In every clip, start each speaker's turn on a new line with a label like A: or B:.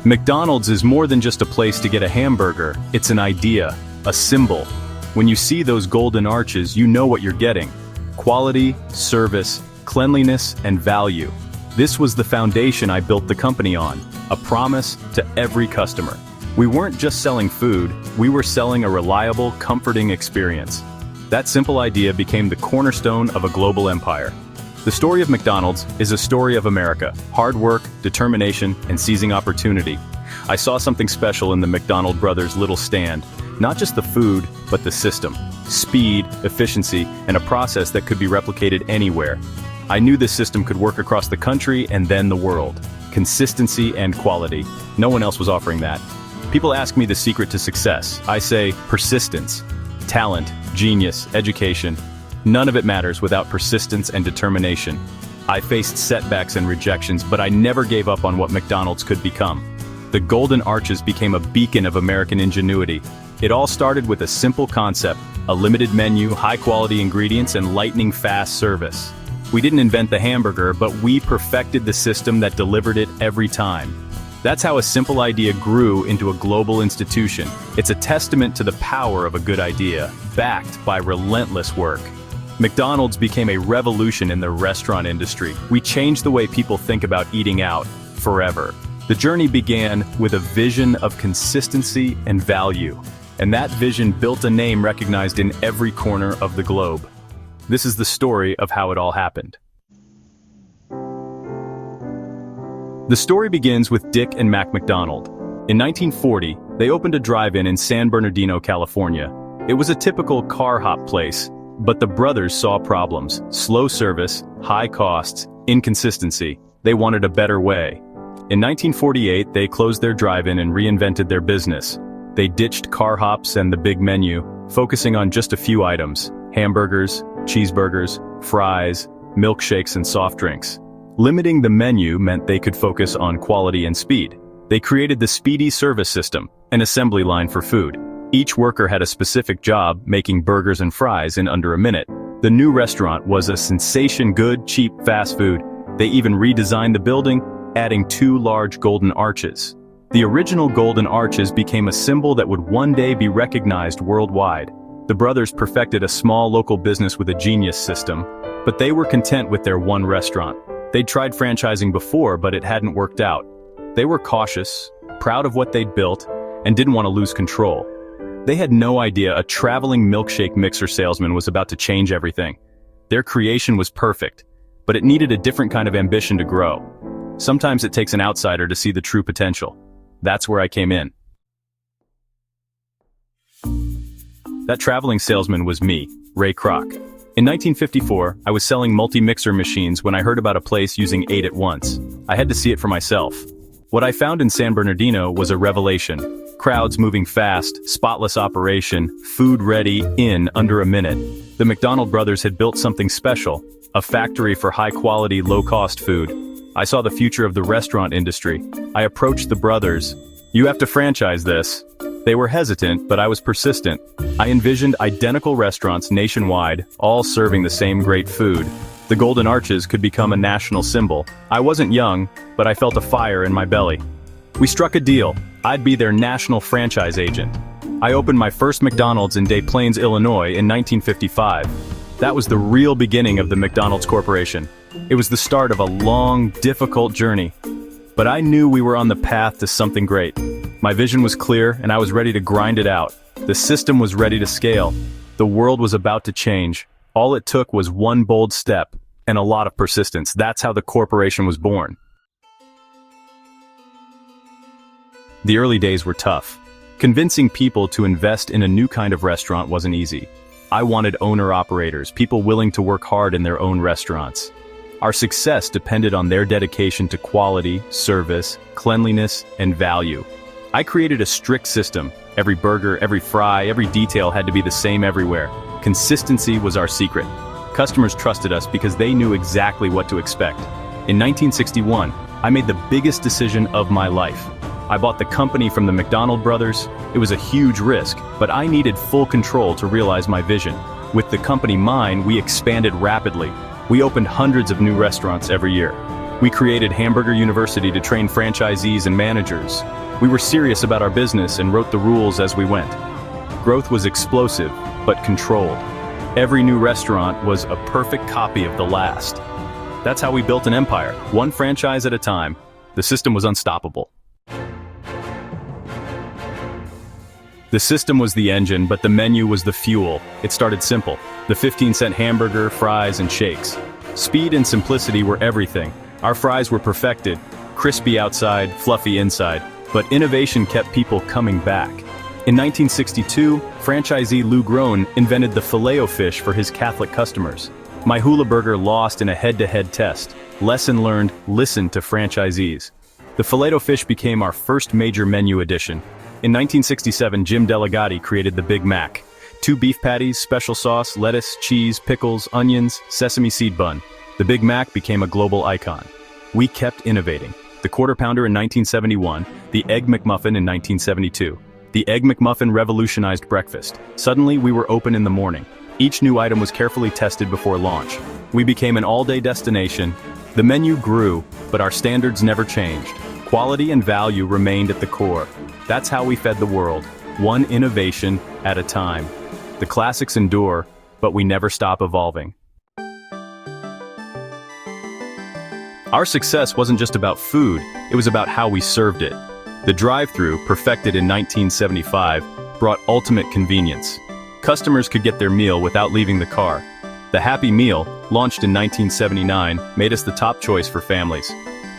A: McDonald's is more than just a place to get a hamburger, it's an idea, a symbol. When you see those golden arches, you know what you're getting. Quality, service, cleanliness, and value. This was the foundation I built the company on, a promise to every customer. We weren't just selling food, we were selling a reliable, comforting experience. That simple idea became the cornerstone of a global empire. The story of McDonald's is a story of America, hard work, determination, and seizing opportunity. I saw something special in the McDonald brothers' little stand, not just the food, but the system. Speed, efficiency, and a process that could be replicated anywhere. I knew this system could work across the country and then the world. Consistency and quality. No one else was offering that. People ask me the secret to success. I say persistence. Talent, genius, education. None of it matters without persistence and determination. I faced setbacks and rejections, but I never gave up on what McDonald's could become. The Golden Arches became a beacon of American ingenuity. It all started with a simple concept, a limited menu, high-quality ingredients, and lightning-fast service. We didn't invent the hamburger, but we perfected the system that delivered it every time. That's how a simple idea grew into a global institution. It's a testament to the power of a good idea, backed by relentless work. McDonald's became a revolution in the restaurant industry. We changed the way people think about eating out, forever. The journey began with a vision of consistency and value. And that vision built a name recognized in every corner of the globe. This is the story of how it all happened. The story begins with Dick and Mac McDonald. In 1940, they opened a drive-in in San Bernardino, California. It was a typical car hop place, but the brothers saw problems: slow service, high costs, inconsistency. They wanted a better way. In 1948, they closed their drive-in and reinvented their business. They ditched car hops and the big menu, focusing on just a few items: hamburgers, cheeseburgers, fries, milkshakes, and soft drinks. Limiting the menu meant they could focus on quality and speed. They created the Speedy Service System, an assembly line for food. Each worker had a specific job, making burgers and fries in under a minute. The new restaurant was a sensation: good, cheap, fast food. They even redesigned the building, adding 2 large golden arches. The original golden arches became a symbol that would one day be recognized worldwide. The brothers perfected a small local business with a genius system, but they were content with their one restaurant. They'd tried franchising before, but it hadn't worked out. They were cautious, proud of what they'd built, and didn't want to lose control. They had no idea a traveling milkshake mixer salesman was about to change everything. Their creation was perfect, but it needed a different kind of ambition to grow. Sometimes it takes an outsider to see the true potential. That's where I came in. That traveling salesman was me, Ray Kroc. In 1954, I was selling multi-mixer machines when I heard about a place using 8 at once. I had to see it for myself. What I found in San Bernardino was a revelation. Crowds moving fast, spotless operation, food ready in under a minute. The McDonald brothers had built something special, a factory for high-quality, low-cost food. I saw the future of the restaurant industry. I approached the brothers. "You have to franchise this." They were hesitant, but I was persistent. I envisioned identical restaurants nationwide, all serving the same great food. The Golden Arches could become a national symbol. I wasn't young, but I felt a fire in my belly. We struck a deal. I'd be their national franchise agent. I opened my first McDonald's in Des Plaines, Illinois in 1955. That was the real beginning of the McDonald's Corporation. It was the start of a long, difficult journey. But I knew we were on the path to something great. My vision was clear, and I was ready to grind it out. The system was ready to scale. The world was about to change. All it took was one bold step, and a lot of persistence. That's how the corporation was born. The early days were tough. Convincing people to invest in a new kind of restaurant wasn't easy. I wanted owner-operators, people willing to work hard in their own restaurants. Our success depended on their dedication to quality, service, cleanliness, and value. I created a strict system. Every burger, every fry, every detail had to be the same everywhere. Consistency was our secret. Customers trusted us because they knew exactly what to expect. In 1961, I made the biggest decision of my life. I bought the company from the McDonald brothers. It was a huge risk, but I needed full control to realize my vision. With the company mine, we expanded rapidly. We opened hundreds of new restaurants every year. We created Hamburger University to train franchisees and managers. We were serious about our business and wrote the rules as we went. Growth was explosive, but controlled. Every new restaurant was a perfect copy of the last. That's how we built an empire, one franchise at a time. The system was unstoppable. The system was the engine, but the menu was the fuel. It started simple. The 15-cent hamburger, fries, and shakes. Speed and simplicity were everything. Our fries were perfected, crispy outside, fluffy inside, but innovation kept people coming back. In 1962, franchisee Lou Groen invented the Filet-O-Fish for his Catholic customers. My Hula Burger lost in a head-to-head test. Lesson learned, listen to franchisees. The Filet-O-Fish became our first major menu addition. In 1967, Jim Delegati created the Big Mac. 2 beef patties, special sauce, lettuce, cheese, pickles, onions, sesame seed bun. The Big Mac became a global icon. We kept innovating. The Quarter Pounder in 1971, the Egg McMuffin in 1972. The Egg McMuffin revolutionized breakfast. Suddenly, we were open in the morning. Each new item was carefully tested before launch. We became an all-day destination. The menu grew, but our standards never changed. Quality and value remained at the core. That's how we fed the world, one innovation at a time. The classics endure, but we never stop evolving. Our success wasn't just about food, it was about how we served it. The drive-thru, perfected in 1975, brought ultimate convenience. Customers could get their meal without leaving the car. The Happy Meal, launched in 1979, made us the top choice for families.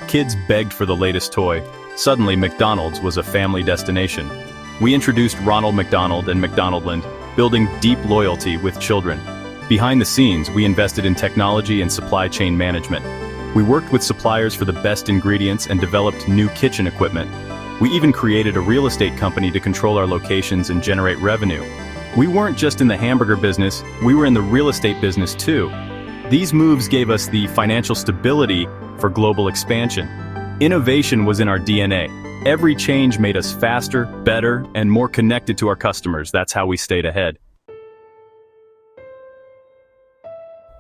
A: Kids begged for the latest toy. Suddenly, McDonald's was a family destination. We introduced Ronald McDonald and McDonaldland, building deep loyalty with children. Behind the scenes, we invested in technology and supply chain management. We worked with suppliers for the best ingredients and developed new kitchen equipment. We even created a real estate company to control our locations and generate revenue. We weren't just in the hamburger business, we were in the real estate business too. These moves gave us the financial stability for global expansion. Innovation was in our DNA. Every change made us faster, better, and more connected to our customers. That's how we stayed ahead.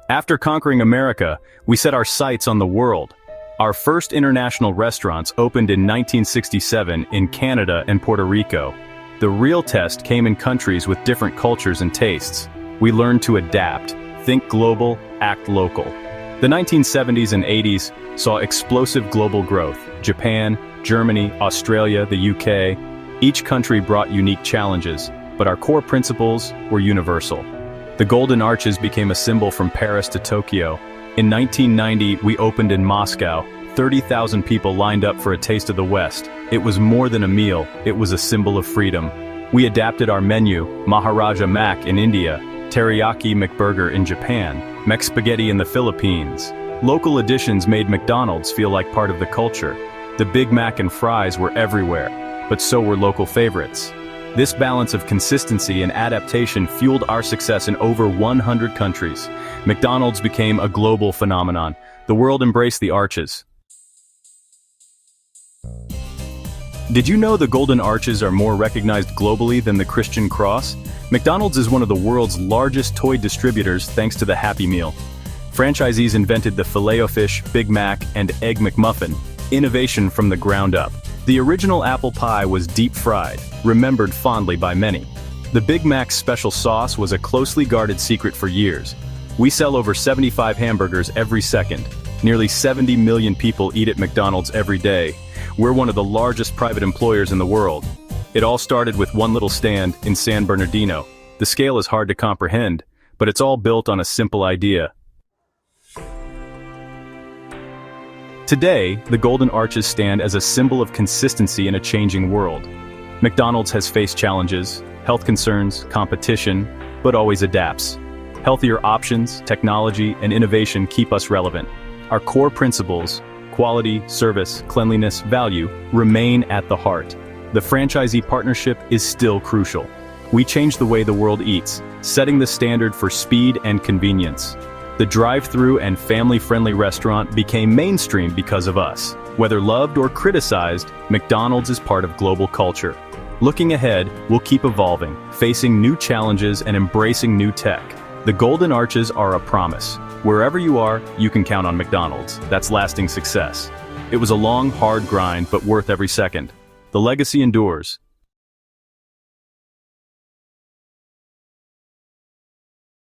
A: After conquering America, we set our sights on the world. Our first international restaurants opened in 1967 in Canada and Puerto Rico. The real test came in countries with different cultures and tastes. We learned to adapt, think global, act local. The 1970s and 80s saw explosive global growth. Japan, Germany, Australia, the UK. Each country brought unique challenges, but our core principles were universal. The Golden Arches became a symbol from Paris to Tokyo. In 1990, we opened in Moscow. 30,000 people lined up for a taste of the West. It was more than a meal, it was a symbol of freedom. We adapted our menu, Maharaja Mac in India, Teriyaki McBurger in Japan, McSpaghetti in the Philippines. Local additions made McDonald's feel like part of the culture. The Big Mac and fries were everywhere, but so were local favorites. This balance of consistency and adaptation fueled our success in over 100 countries. McDonald's became a global phenomenon. The world embraced the arches. Did you know the Golden Arches are more recognized globally than the Christian Cross? McDonald's is one of the world's largest toy distributors thanks to the Happy Meal. Franchisees invented the Filet-O-Fish, Big Mac, and Egg McMuffin, innovation from the ground up. The original apple pie was deep-fried, remembered fondly by many. The Big Mac's special sauce was a closely guarded secret for years. We sell over 75 hamburgers every second. Nearly 70 million people eat at McDonald's every day. We're one of the largest private employers in the world. It all started with one little stand in San Bernardino. The scale is hard to comprehend, but it's all built on a simple idea. Today, the Golden Arches stand as a symbol of consistency in a changing world. McDonald's has faced challenges, health concerns, competition, but always adapts. Healthier options, technology, and innovation keep us relevant. Our core principles, quality, service, cleanliness, value, remain at the heart. The franchisee partnership is still crucial. We change the way the world eats, setting the standard for speed and convenience. The drive-thru and family-friendly restaurant became mainstream because of us. Whether loved or criticized, McDonald's is part of global culture. Looking ahead, we'll keep evolving, facing new challenges and embracing new tech. The Golden Arches are a promise, Wherever you are, you can count on McDonald's. That's lasting success. It was a long, hard grind, but worth every second. The legacy endures.